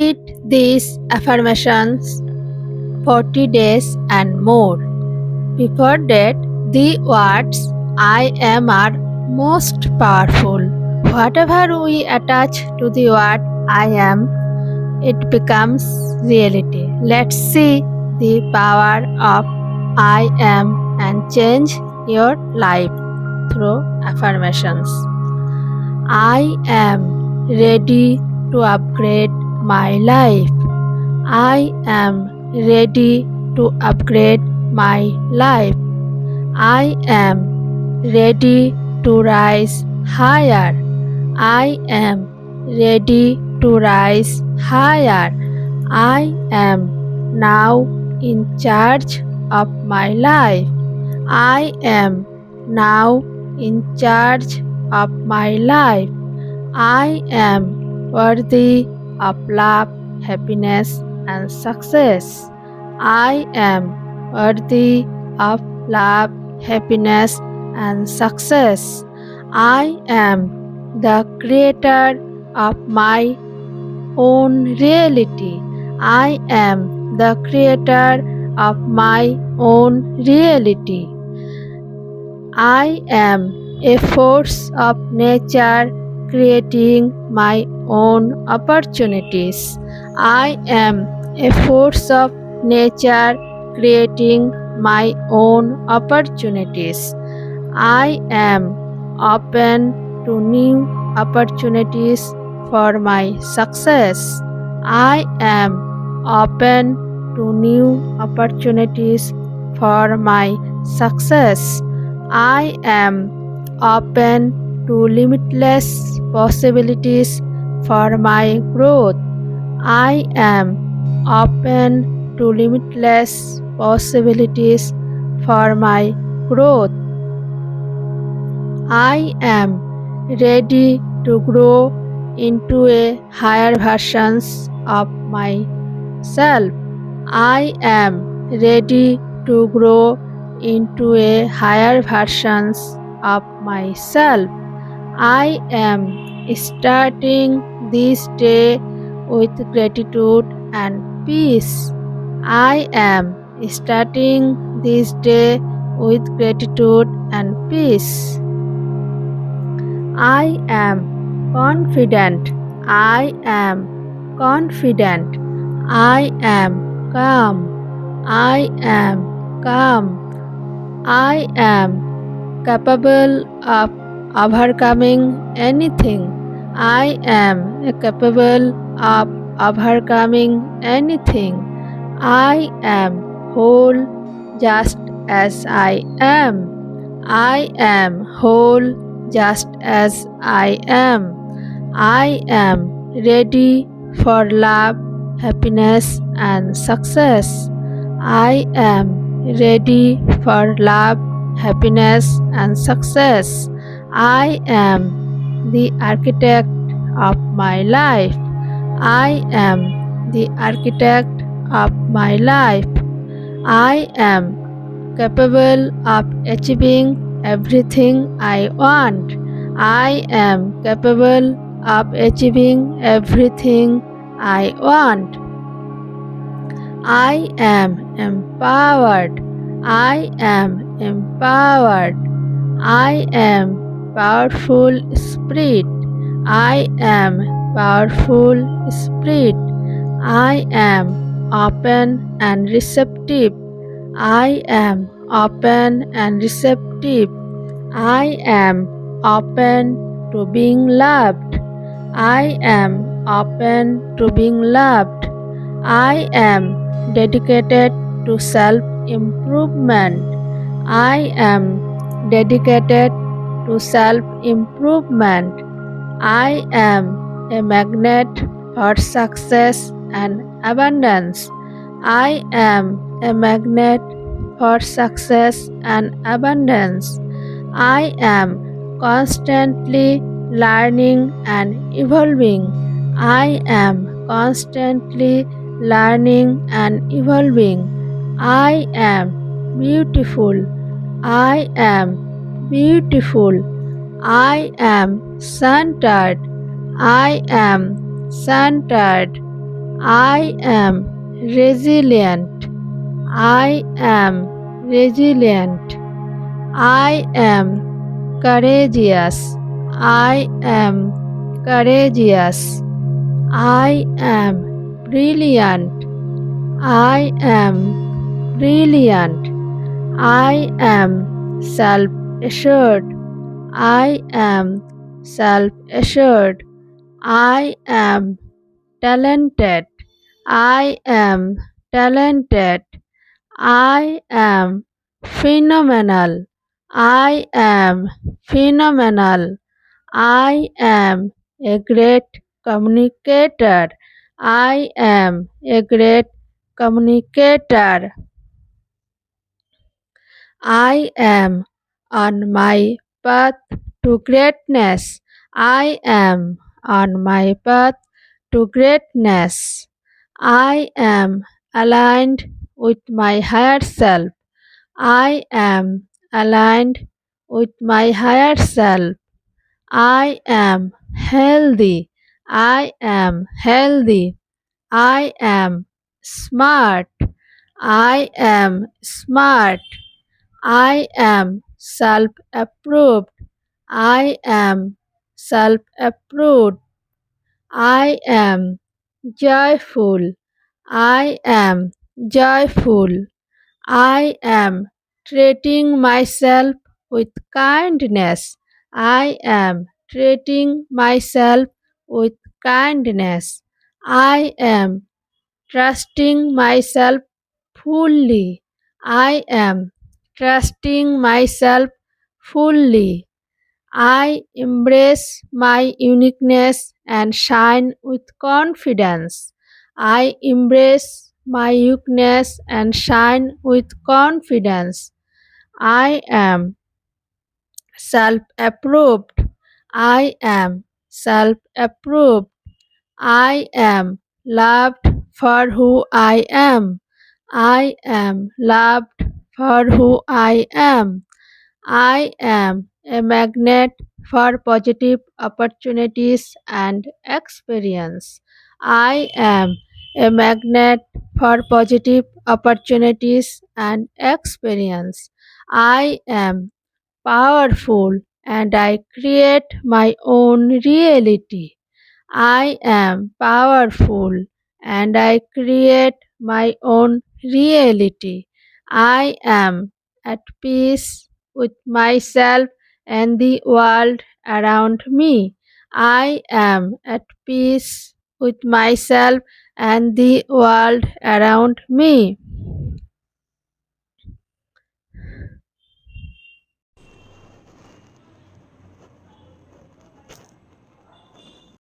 Repeat these affirmations 40 days and more. Before that, the words I am are most powerful. Whatever we attach to the word I am, it becomes reality. Let's see the power of I am and change your life through affirmations. I am ready to upgrade my life. I am ready to upgrade my life. I am ready to rise higher. I am ready to rise higher. I am now in charge of my life. I am now in charge of my life. I am worthy of love, happiness, and success. I am worthy of love, happiness, and success. I am the creator of my own reality. I am the creator of my own reality. I am a force of nature creating my own opportunities. I am a force of nature creating my own opportunities. I am open to new opportunities for my success. I am open to new opportunities for my success. I am open to limitless possibilities for my growth. I am open to limitless possibilities for my growth. I am ready to grow into a higher versions of myself. I am ready to grow into a higher versions of myself. I am starting this day with gratitude and peace. I am starting this day with gratitude and peace. I am confident. I am confident. I am calm. I am calm. I am capable of overcoming anything. I am capable of overcoming anything. I am whole just as I am. I am whole just as I am. I am ready for love, happiness, and success. I am ready for love, happiness, and success. I am the architect of my life. I am the architect of my life. I am capable of achieving everything I want. I am capable of achieving everything I want. I am empowered. I am empowered. I am powerful spirit. I am powerful spirit. I am open and receptive. I am open and receptive. I am open to being loved. I am open to being loved. I am dedicated to self improvement. I am dedicated to self improvement. I am a magnet for success and abundance. I am a magnet for success and abundance. I am constantly learning and evolving. I am constantly learning and evolving. I am beautiful. I am beautiful. I am centered. I am centered. I am resilient. I am resilient. I am courageous. I am courageous. I am brilliant. I am brilliant. I am self assured. I am self assured. I am talented. I am talented. I am phenomenal. I am phenomenal. I am a great communicator. I am a great communicator. I am on my path to greatness. I am on my path to greatness. I am aligned with my higher self. I am aligned with my higher self. I am healthy. I am healthy. I am smart. I am smart. I am self approved. I am self approved. I am joyful. I am joyful. I am treating myself with kindness. I am treating myself with kindness. I am trusting myself fully. I am trusting myself fully. I embrace my uniqueness and shine with confidence. I embrace my uniqueness and shine with confidence. I am self approved. I am self approved. I am loved for who I am. I am loved for who I am. I am a magnet for positive opportunities and experience. I am a magnet for positive opportunities and experience. I am powerful and I create my own reality. I am powerful and I create my own reality. I am at peace with myself and the world around me. I am at peace with myself and the world around me.